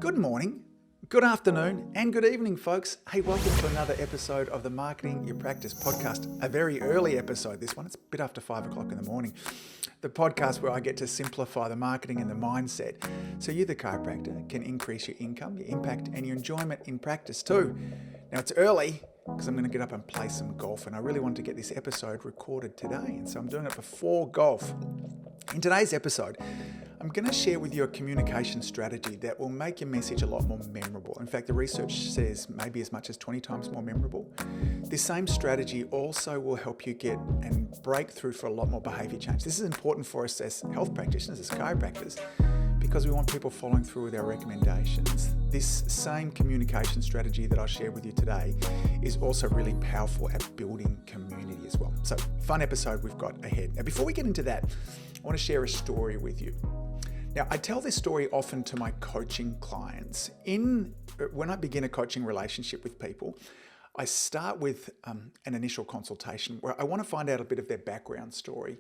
Good morning, good afternoon, and good evening, folks. Hey, welcome to another episode of the Marketing Your Practice podcast. A very early episode, this one. It's a bit after 5 o'clock in the morning. The podcast where I get to simplify the marketing and the mindset so you, the chiropractor, can increase your income, your impact, and your enjoyment in practice too. Now, it's early because I'm going to get up and play some golf, and I really wanted to get this episode recorded today, and so I'm doing it before golf. In today's episode, I'm going to share with you a communication strategy that will make your message a lot more memorable. In fact, the research says maybe as much as 20 times more memorable. This same strategy also will help you get and break through for a lot more behavior change. This is important for us as health practitioners, as chiropractors, because we want people following through with our recommendations. This same communication strategy that I'll share with you today is also really powerful at building community as well. So, fun episode we've got ahead. Now, before we get into that, I want to share a story with you. Now, I tell this story often to my coaching clients. When I begin a coaching relationship with people, I start with an initial consultation where I want to find out a bit of their background story.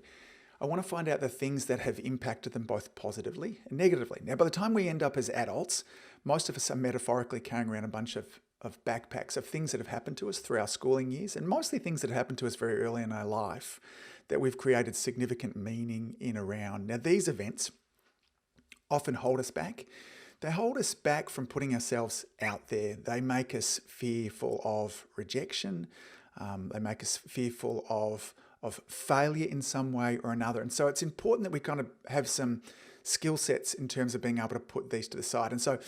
I want to find out the things that have impacted them both positively and negatively. Now, by the time we end up as adults, most of us are metaphorically carrying around a bunch of backpacks of things that have happened to us through our schooling years, and mostly things that have happened to us very early in our life that we've created significant meaning in around. Now, these events often hold us back. They hold us back from putting ourselves out there. They make us fearful of rejection. They make us fearful of failure in some way or another. And so it's important that we kind of have some skill sets in terms of being able to put these to the side. And so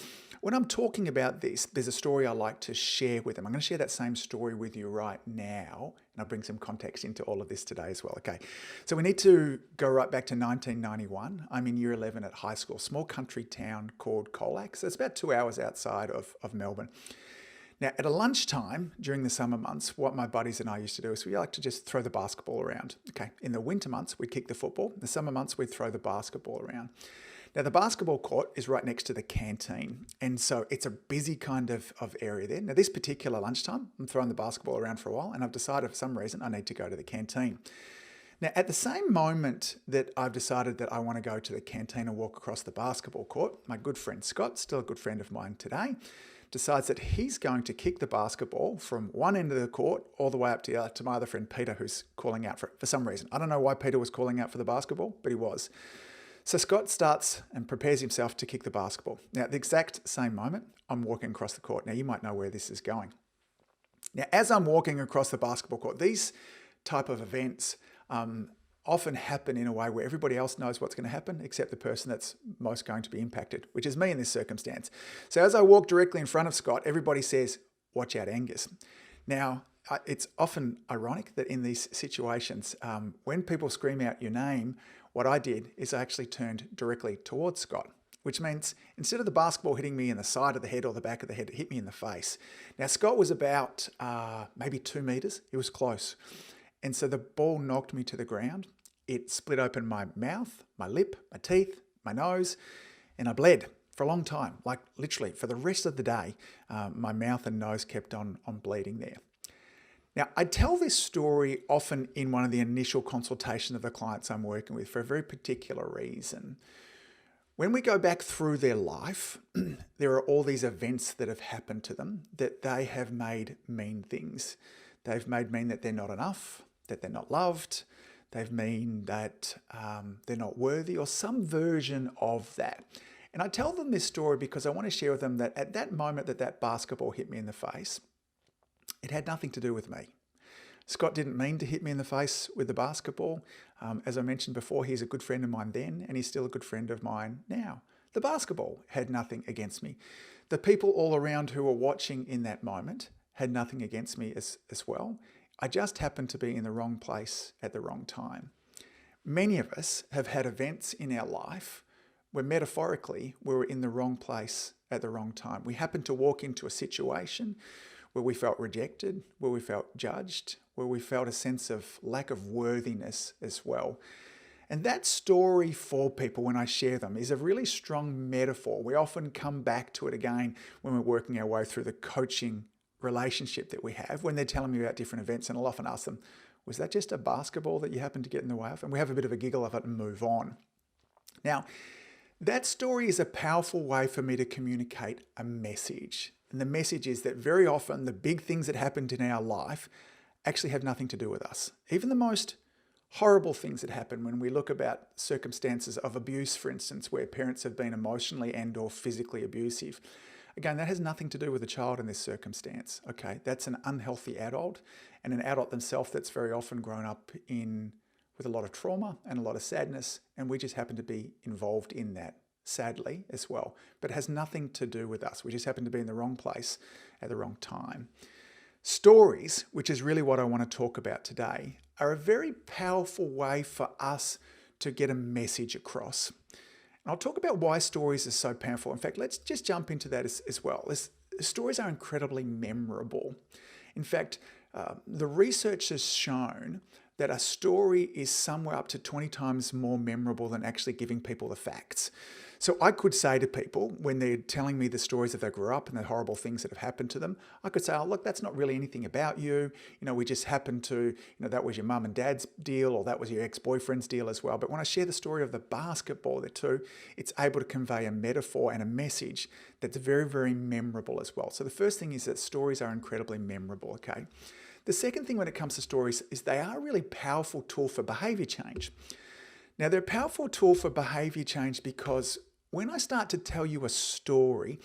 when I'm talking about this, there's a story I like to share with them. I'm going to share that same story with you right now, and I'll bring some context into all of this today as well. Okay, so we need to go right back to 1991. I'm in year 11 at high school, small country town called Colac. So it's about 2 hours outside of Melbourne. Now, at a lunchtime during the summer months, what my buddies and I used to do is we like to just throw the basketball around. Okay, in the winter months, we'd kick the football. In the summer months, we'd throw the basketball around. Now, the basketball court is right next to the canteen, and so it's a busy kind of area there. Now, this particular lunchtime, I'm throwing the basketball around for a while, and I've decided for some reason I need to go to the canteen. Now, at the same moment that I've decided that I want to go to the canteen and walk across the basketball court, my good friend Scott, still a good friend of mine today, decides that he's going to kick the basketball from one end of the court all the way up to my other friend Peter, who's calling out for some reason. I don't know why Peter was calling out for the basketball, but he was. So Scott starts and prepares himself to kick the basketball. Now, at the exact same moment, I'm walking across the court. Now, you might know where this is going. Now, as I'm walking across the basketball court, these type of events often happen in a way where everybody else knows what's going to happen except the person that's most going to be impacted, which is me in this circumstance. So as I walk directly in front of Scott, everybody says, "Watch out, Angus." Now, it's often ironic that in these situations, when people scream out your name, what I did is I actually turned directly towards Scott, which means instead of the basketball hitting me in the side of the head or the back of the head, it hit me in the face. Now, Scott was about maybe 2 meters. It was close. And so the ball knocked me to the ground. It split open my mouth, my lip, my teeth, my nose, and I bled for a long time. Like literally for the rest of the day, my mouth and nose kept on bleeding there. Now, I tell this story often in one of the initial consultations of the clients I'm working with for a very particular reason. When we go back through their life, there are all these events that have happened to them that they have made mean things. They've made mean that they're not enough, that they're not loved. They've mean that they're not worthy or some version of that. And I tell them this story because I want to share with them that at that moment that basketball hit me in the face, it had nothing to do with me. Scott didn't mean to hit me in the face with the basketball. As I mentioned before, he's a good friend of mine then, and he's still a good friend of mine now. The basketball had nothing against me. The people all around who were watching in that moment had nothing against me as well. I just happened to be in the wrong place at the wrong time. Many of us have had events in our life where metaphorically we were in the wrong place at the wrong time. We happened to walk into a situation where we felt rejected, where we felt judged, where we felt a sense of lack of worthiness as well. And that story for people, when I share them, is a really strong metaphor. We often come back to it again when we're working our way through the coaching relationship that we have, when they're telling me about different events, and I'll often ask them, was that just a basketball that you happened to get in the way of? And we have a bit of a giggle of it and move on. Now, That story is a powerful way for me to communicate a message. And the message is that very often the big things that happened in our life actually have nothing to do with us. Even the most horrible things that happen when we look about circumstances of abuse, for instance, where parents have been emotionally and or physically abusive. Again, that has nothing to do with the child in this circumstance, okay? That's an unhealthy adult, and an adult themselves that's very often grown up with a lot of trauma and a lot of sadness, and we just happen to be involved in that, sadly, as well. But it has nothing to do with us. We just happen to be in the wrong place at the wrong time. Stories, which is really what I want to talk about today, are a very powerful way for us to get a message across. And I'll talk about why stories are so powerful. In fact, let's just jump into that as well. Stories are incredibly memorable. In fact, the research has shown that a story is somewhere up to 20 times more memorable than actually giving people the facts. So I could say to people, when they're telling me the stories that they grew up and the horrible things that have happened to them, I could say, oh, look, that's not really anything about you. We just happened to, that was your mum and dad's deal, or that was your ex-boyfriend's deal as well. But when I share the story of the basketball there too, it's able to convey a metaphor and a message that's very, very memorable as well. So the first thing is that stories are incredibly memorable, okay? The second thing when it comes to stories is they are a really powerful tool for behavior change. Now, they're a powerful tool for behavior change because when I start to tell you a story,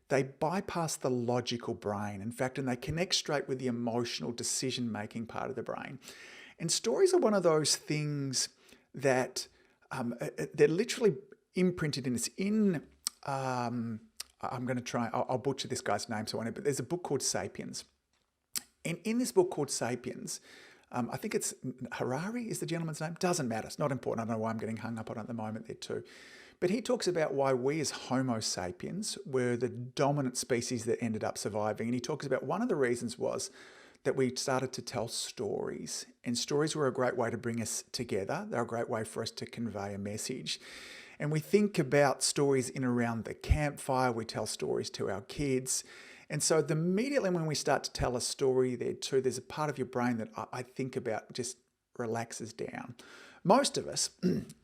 they bypass the logical brain, in fact, and they connect straight with the emotional decision-making part of the brain. And stories are one of those things that they're literally imprinted in us. I'll butcher this guy's name, but there's a book called Sapiens. And in this book called Sapiens, I think it's Harari is the gentleman's name. Doesn't matter. It's not important. I don't know why I'm getting hung up on it at the moment there too. But he talks about why we as Homo sapiens were the dominant species that ended up surviving. And he talks about one of the reasons was that we started to tell stories. And stories were a great way to bring us together. They're a great way for us to convey a message. And we think about stories in around the campfire. We tell stories to our kids. And so immediately when we start to tell a story there too, there's a part of your brain that I think about just relaxes down. Most of us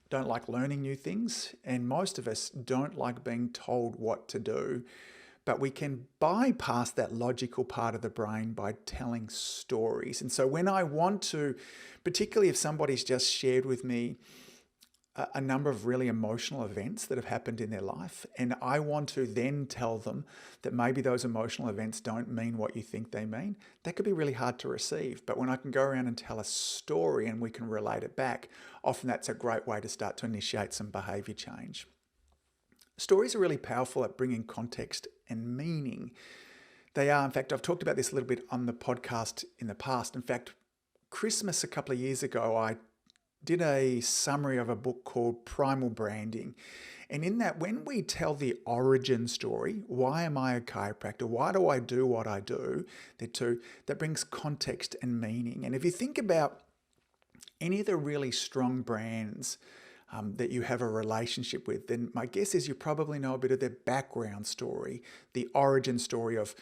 don't like learning new things, and most of us don't like being told what to do, but we can bypass that logical part of the brain by telling stories. And so when I want to, particularly if somebody's just shared with me a number of really emotional events that have happened in their life, and I want to then tell them that maybe those emotional events don't mean what you think they mean, that could be really hard to receive. But when I can go around and tell a story and we can relate it back, often that's a great way to start to initiate some behavior change. Stories are really powerful at bringing context and meaning. They are, in fact, I've talked about this a little bit on the podcast in the past. In fact, Christmas a couple of years ago, I did a summary of a book called Primal Branding. And in that, when we tell the origin story, why am I a chiropractor? Why do I do what I do? That brings context and meaning. And if you think about any of the really strong brands that you have a relationship with, then my guess is you probably know a bit of their background story, the origin story of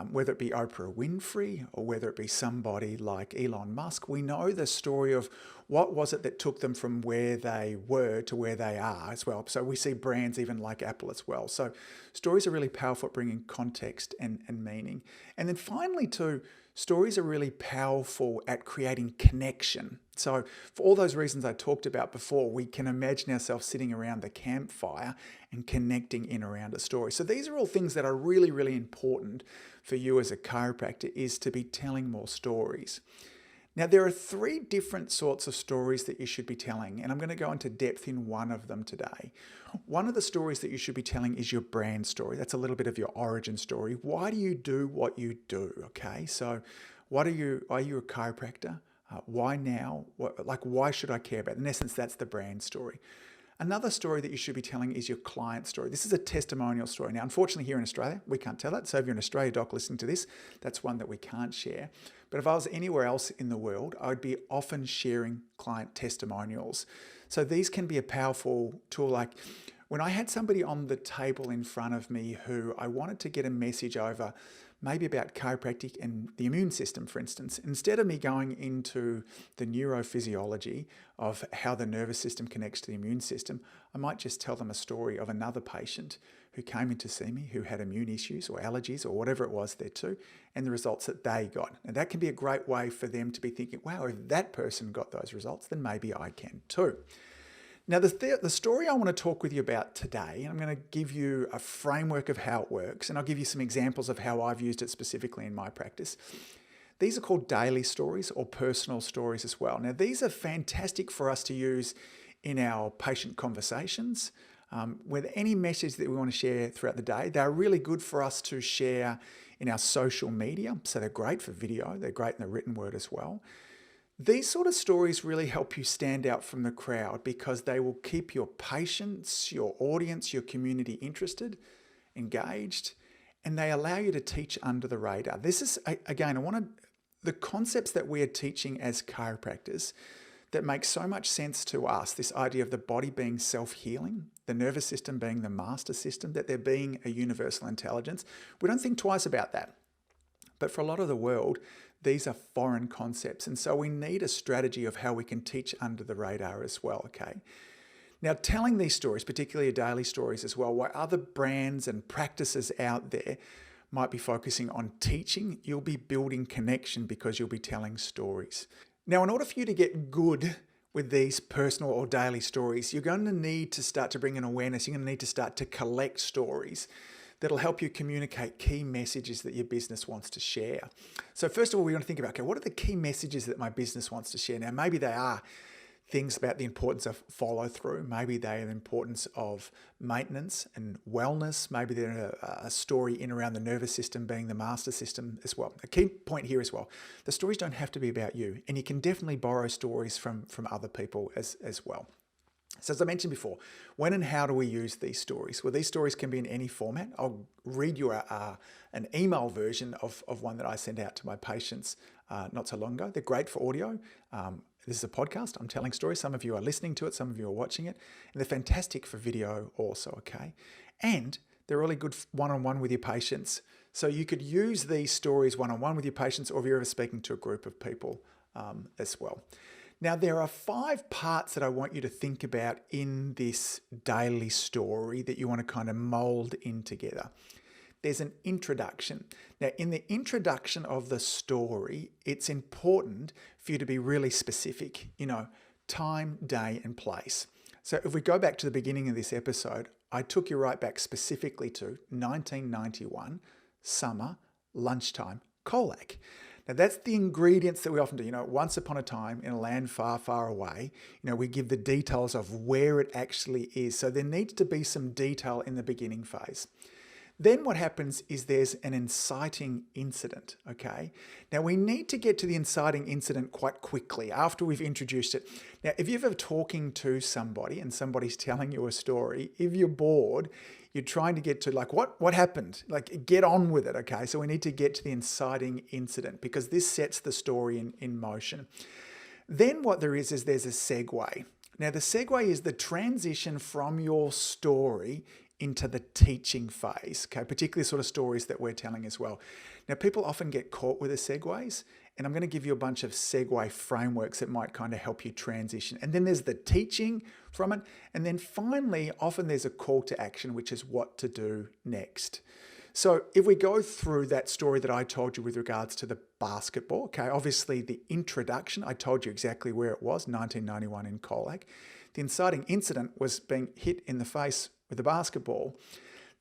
whether it be Oprah Winfrey or whether it be somebody like Elon Musk. We know the story of what was it that took them from where they were to where they are as well. So we see brands even like Apple as well. So stories are really powerful at bringing context and meaning. And then finally too, stories are really powerful at creating connection. So for all those reasons I talked about before, we can imagine ourselves sitting around the campfire and connecting in around a story. So these are all things that are really, really important for you as a chiropractor, is to be telling more stories. Now, there are 3 different sorts of stories that you should be telling, and I'm going to go into depth in one of them today. One of the stories that you should be telling is your brand story. That's a little bit of your origin story. Why do you do what you do? Okay, so are you a chiropractor? Why now? Why should I care about it? In essence, that's the brand story. Another story that you should be telling is your client story. This is a testimonial story. Now, unfortunately, here in Australia, we can't tell it. So if you're an Australia doc listening to this, that's one that we can't share. But if I was anywhere else in the world, I would be often sharing client testimonials. So these can be a powerful tool. Like when I had somebody on the table in front of me who I wanted to get a message over, maybe about chiropractic and the immune system, for instance, instead of me going into the neurophysiology of how the nervous system connects to the immune system, I might just tell them a story of another patient who came in to see me who had immune issues or allergies or whatever it was there too, and the results that they got. And that can be a great way for them to be thinking, wow, if that person got those results, then maybe I can too. Now, the story I want to talk with you about today, I'm going to give you a framework of how it works, and I'll give you some examples of how I've used it specifically in my practice. These are called daily stories or personal stories as well. Now, these are fantastic for us to use in our patient conversations, with any message that we want to share throughout the day. They're really good for us to share in our social media, so they're great for video, they're great in the written word as well. These sort of stories really help you stand out from the crowd because they will keep your patients, your audience, your community interested, engaged, and they allow you to teach under the radar. This is, again, the concepts that we are teaching as chiropractors that make so much sense to us, this idea of the body being self-healing, the nervous system being the master system, that there being a universal intelligence. We don't think twice about that. But for a lot of the world, these are foreign concepts. And so we need a strategy of how we can teach under the radar as well, okay? Now, telling these stories, particularly daily stories as well, where other brands and practices out there might be focusing on teaching, you'll be building connection because you'll be telling stories. Now, in order for you to get good with these personal or daily stories, you're going to need to start to bring in awareness. You're going to need to start to collect stories that'll help you communicate key messages that your business wants to share. So first of all, we want to think about, okay, what are the key messages that my business wants to share? Now, maybe they are things about the importance of follow through. Maybe they are the importance of maintenance and wellness. Maybe they're a story in around the nervous system being the master system as well. A key point here as well, the stories don't have to be about you, and you can definitely borrow stories from other people as well. So as I mentioned before, when and how do we use these stories? Well, these stories can be in any format. I'll read you an email version of one that I sent out to my patients not so long ago. They're great for audio. This is a podcast. I'm telling stories. Some of you are listening to it. Some of you are watching it. And they're fantastic for video also, okay? And they're really good one-on-one with your patients. So you could use these stories one-on-one with your patients, or if you're ever speaking to a group of people as well. Now, there are 5 parts that I want you to think about in this daily story that you want to kind of mold in together. There's an introduction. Now, in the introduction of the story, it's important for you to be really specific, time, day, and place. So if we go back to the beginning of this episode, I took you right back specifically to 1991, summer, lunchtime, colac. Now, that's the ingredients that we often do. Once upon a time in a land far, far away, we give the details of where it actually is. So there needs to be some detail in the beginning phase. Then what happens is there's an inciting incident, okay? Now, we need to get to the inciting incident quite quickly after we've introduced it. Now, if you're ever talking to somebody and somebody's telling you a story, if you're bored, you're trying to get to what happened? Get on with it, okay? So we need to get to the inciting incident because this sets the story in motion. Then what there is there's a segue. Now, the segue is the transition from your story into the teaching phase, okay? Particularly sort of stories that we're telling as well. Now, people often get caught with the segues, and I'm going to give you a bunch of segue frameworks that might kind of help you transition. And then there's the teaching from it. And then finally, often there's a call to action, which is what to do next. So if we go through that story that I told you with regards to the basketball, okay, obviously the introduction, I told you exactly where it was, 1991 in Colac. The inciting incident was being hit in the face with the basketball.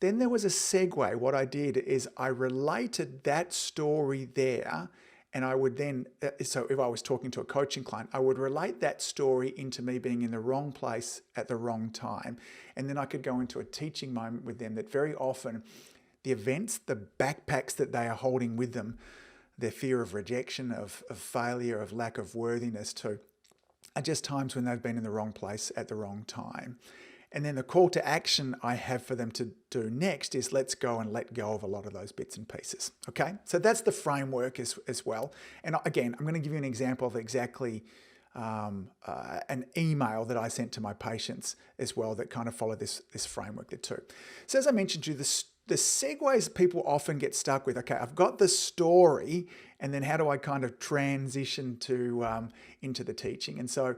Then there was a segue. What I did is I related that story there, and I would then, so if I was talking to a coaching client, I would relate that story into me being in the wrong place at the wrong time. And then I could go into a teaching moment with them that very often the events, the backpacks that they are holding with them, their fear of rejection, of failure, of lack of worthiness too, are just times when they've been in the wrong place at the wrong time. And then the call to action I have for them to do next is let's go and let go of a lot of those bits and pieces. Okay, so that's the framework as well. And again, I'm going to give you an example of exactly an email that I sent to my patients as well that kind of followed this framework there too. So as I mentioned to you, the segues people often get stuck with, okay, I've got the story, and then how do I kind of transition to into the teaching? And so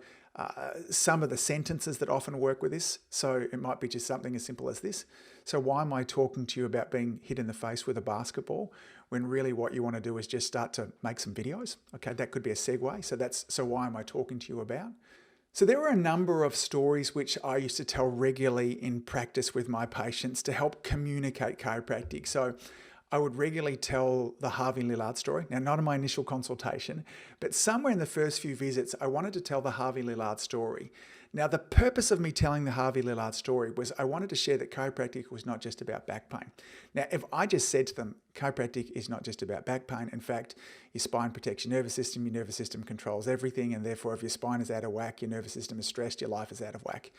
some of the sentences that often work with this, so it might be just something as simple as this. So why am I talking to you about being hit in the face with a basketball when really what you want to do is just start to make some videos? Okay, that could be a segue. So why am I talking to you about? So there were a number of stories which I used to tell regularly in practice with my patients to help communicate chiropractic. So I would regularly tell the Harvey Lillard story. Now, not in my initial consultation, but somewhere in the first few visits, I wanted to tell the Harvey Lillard story. Now, the purpose of me telling the Harvey Lillard story was I wanted to share that chiropractic was not just about back pain. Now, if I just said to them, chiropractic is not just about back pain. In fact, your spine protects your nervous system controls everything, and therefore if your spine is out of whack, your nervous system is stressed, your life is out of whack.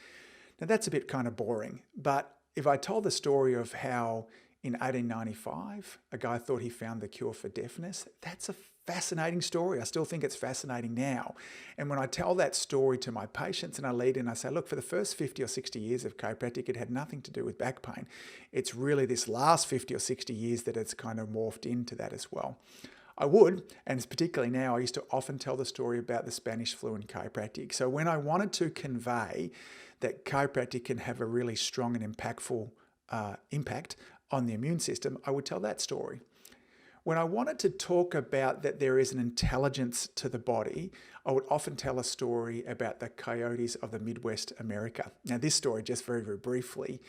Now, that's a bit kind of boring, but if I told the story of how in 1895, a guy thought he found the cure for deafness, that's a fascinating story. I still think it's fascinating now. And when I tell that story to my patients and I lead in, I say, look, for the first 50 or 60 years of chiropractic, it had nothing to do with back pain. It's really this last 50 or 60 years that it's kind of morphed into that as well. I would, and particularly now, I used to often tell the story about the Spanish flu and chiropractic. So when I wanted to convey that chiropractic can have a really strong and impactful impact on the immune system, I would tell that story. When I wanted to talk about that there is an intelligence to the body, I would often tell a story about the coyotes of the Midwest America. Now, this story, just very, very briefly,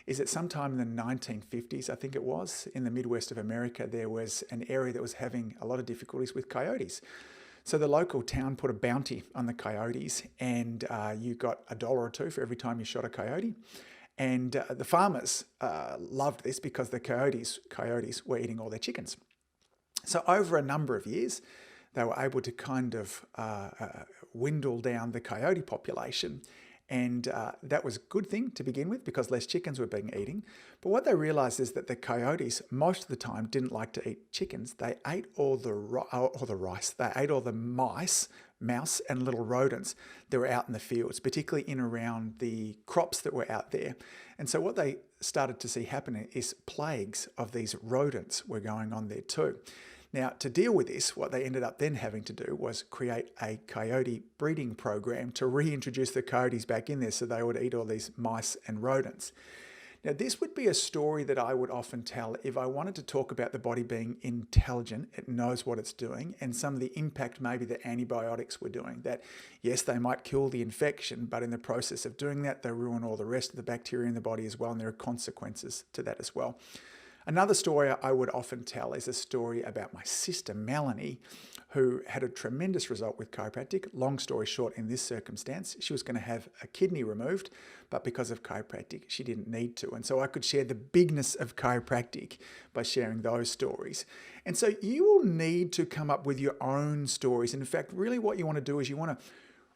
is that sometime in the 1950s, I think it was, in the Midwest of America, there was an area that was having a lot of difficulties with coyotes. So the local town put a bounty on the coyotes, and you got $1 or $2 for every time you shot a coyote. And the farmers loved this because the coyotes were eating all their chickens. So over a number of years, they were able to kind of dwindle down the coyote population. And that was a good thing to begin with because less chickens were being eaten. But what they realized is that the coyotes, most of the time, didn't like to eat chickens. They ate all the rice. They ate all the mouse and little rodents that were out in the fields, particularly in around the crops that were out there. And so what they started to see happening is plagues of these rodents were going on there too. Now, to deal with this, what they ended up then having to do was create a coyote breeding program to reintroduce the coyotes back in there so they would eat all these mice and rodents. Now, this would be a story that I would often tell if I wanted to talk about the body being intelligent, it knows what it's doing, and some of the impact maybe that antibiotics were doing. That, yes, they might kill the infection, but in the process of doing that, they ruin all the rest of the bacteria in the body as well, and there are consequences to that as well. Another story I would often tell is a story about my sister, Melanie, who had a tremendous result with chiropractic. Long story short, in this circumstance, she was going to have a kidney removed, but because of chiropractic, she didn't need to. And so I could share the bigness of chiropractic by sharing those stories. And so you will need to come up with your own stories. And in fact, really what you want to do is you want to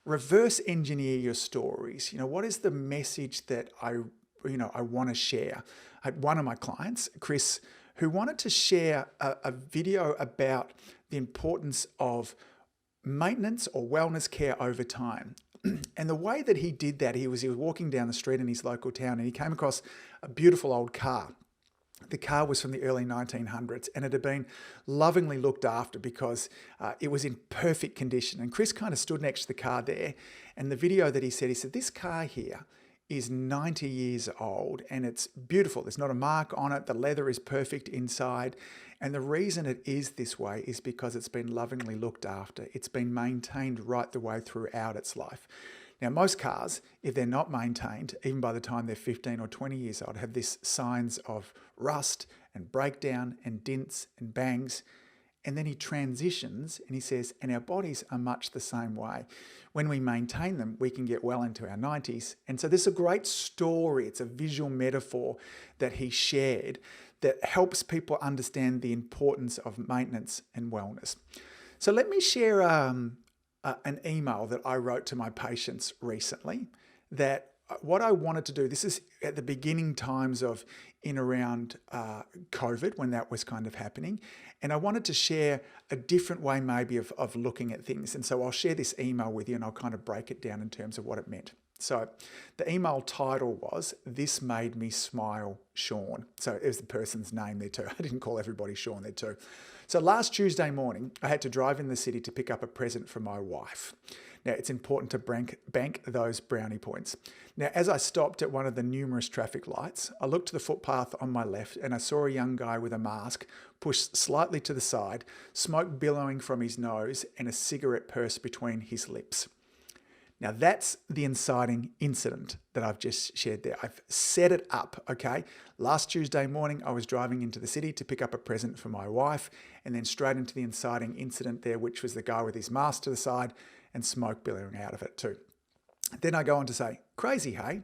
reverse engineer your stories. You know, what is the message that I want to share? I had one of my clients, Chris, who wanted to share a video about the importance of maintenance or wellness care over time. And the way that he did that, he was walking down the street in his local town and he came across a beautiful old car. The car was from the early 1900s and it had been lovingly looked after because it was in perfect condition. And Chris kind of stood next to the car there, and the video that he said, this car here is 90 years old and it's beautiful. There's not a mark on it. The leather is perfect inside. And the reason it is this way is because it's been lovingly looked after. It's been maintained right the way throughout its life. Now, most cars, if they're not maintained, even by the time they're 15 or 20 years old, have these signs of rust and breakdown and dints and bangs. And then he transitions and he says, and our bodies are much the same way. When we maintain them, we can get well into our 90s. And so this is a great story. It's a visual metaphor that he shared that helps people understand the importance of maintenance and wellness. So let me share an email that I wrote to my patients recently that what I wanted to do, this is at the beginning times of in around COVID when that was kind of happening. And I wanted to share a different way maybe of looking at things. And so I'll share this email with you and I'll kind of break it down in terms of what it meant. So the email title was, "This Made Me Smile, Sean." So it was the person's name there too. I didn't call everybody Sean there too. So last Tuesday morning, I had to drive in the city to pick up a present for my wife. Now, it's important to bank those brownie points. Now, as I stopped at one of the numerous traffic lights, I looked to the footpath on my left and I saw a young guy with a mask pushed slightly to the side, smoke billowing from his nose and a cigarette purse between his lips. Now, that's the inciting incident that I've just shared there. I've set it up, okay? Last Tuesday morning, I was driving into the city to pick up a present for my wife, and then straight into the inciting incident there, which was the guy with his mask to the side and smoke billowing out of it too. Then I go on to say, crazy, hey?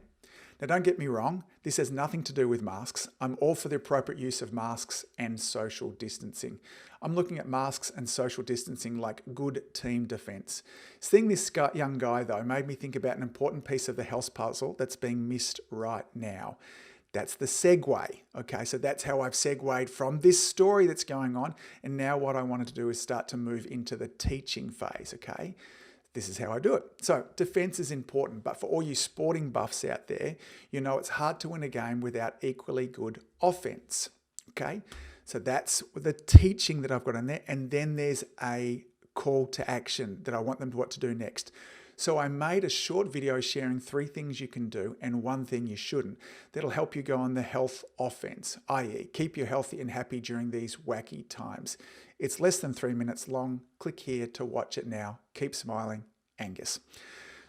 Now, don't get me wrong. This has nothing to do with masks. I'm all for the appropriate use of masks and social distancing. I'm looking at masks and social distancing like good team defense. Seeing this young guy, though, made me think about an important piece of the health puzzle that's being missed right now. That's the segue, okay? So that's how I've segued from this story that's going on. And now what I wanted to do is start to move into the teaching phase, okay? This is how I do it. So defense is important, but for all you sporting buffs out there, you know it's hard to win a game without equally good offense, okay? So that's the teaching that I've got in there. And then there's a call to action that I want them to what to do next. So I made a short video sharing 3 things you can do and 1 thing you shouldn't. That'll help you go on the health offense, i.e. keep you healthy and happy during these wacky times. It's less than 3 minutes long. Click here to watch it now. Keep smiling, Angus.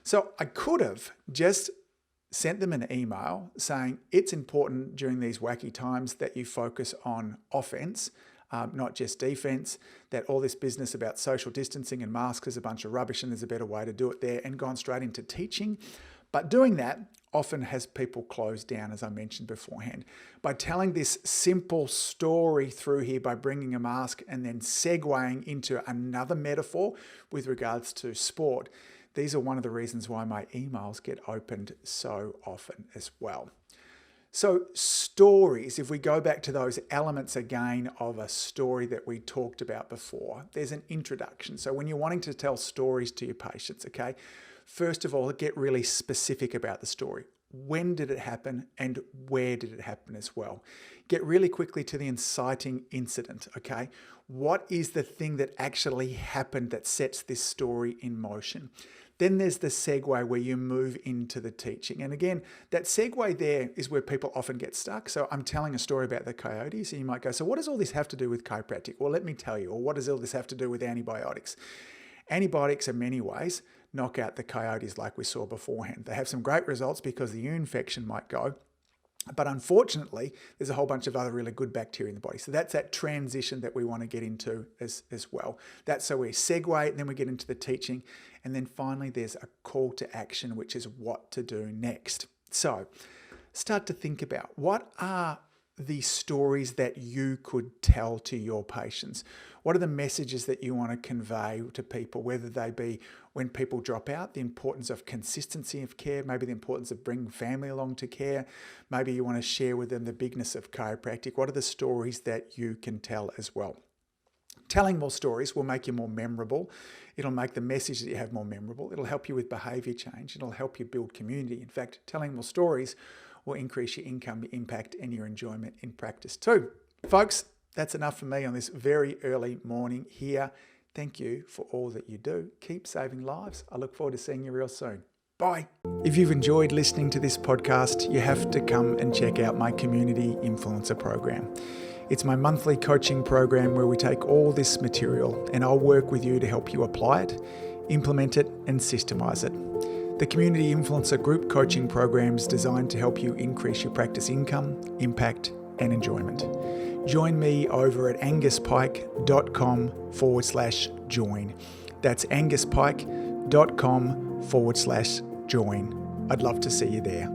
So I could have just sent them an email saying it's important during these wacky times that you focus on offense, not just defense, that all this business about social distancing and masks is a bunch of rubbish and there's a better way to do it there, and gone straight into teaching. But doing that often has people closed down, as I mentioned beforehand. By telling this simple story through here, by bringing a mask and then segueing into another metaphor with regards to sport, these are one of the reasons why my emails get opened so often as well. So stories, if we go back to those elements again of a story that we talked about before, there's an introduction. So when you're wanting to tell stories to your patients, okay, first of all, get really specific about the story. When did it happen and where did it happen as well? Get really quickly to the inciting incident, okay? What is the thing that actually happened that sets this story in motion? Then there's the segue where you move into the teaching. And again, that segue there is where people often get stuck. So I'm telling a story about the coyotes and you might go, so what does all this have to do with chiropractic? Well, let me tell you. Or what does all this have to do with antibiotics? Antibiotics in many ways knock out the coyotes like we saw beforehand. They have some great results because the ear infection might go. But unfortunately, there's a whole bunch of other really good bacteria in the body. So that's that transition that we want to get into as well. That's so we segue, and then we get into the teaching. And then finally, there's a call to action, which is what to do next. So start to think about what are the stories that you could tell to your patients? What are the messages that you want to convey to people, whether they be when people drop out, the importance of consistency of care, maybe the importance of bringing family along to care, maybe you want to share with them the bigness of chiropractic. What are the stories that you can tell as well? Telling more stories will make you more memorable. It'll make the message that you have more memorable. It'll help you with behavior change. It'll help you build community. In fact, telling more stories will increase your income, your impact, and your enjoyment in practice too. Folks, that's enough for me on this very early morning here. Thank you for all that you do. Keep saving lives. I look forward to seeing you real soon. Bye. If you've enjoyed listening to this podcast, you have to come and check out my Community Influencer Program. It's my monthly coaching program where we take all this material and I'll work with you to help you apply it, implement it, and systemize it. The Community Influencer Group Coaching Program is designed to help you increase your practice income, impact, and enjoyment. Join me over at anguspyke.com/join. That's anguspyke.com/join. I'd love to see you there.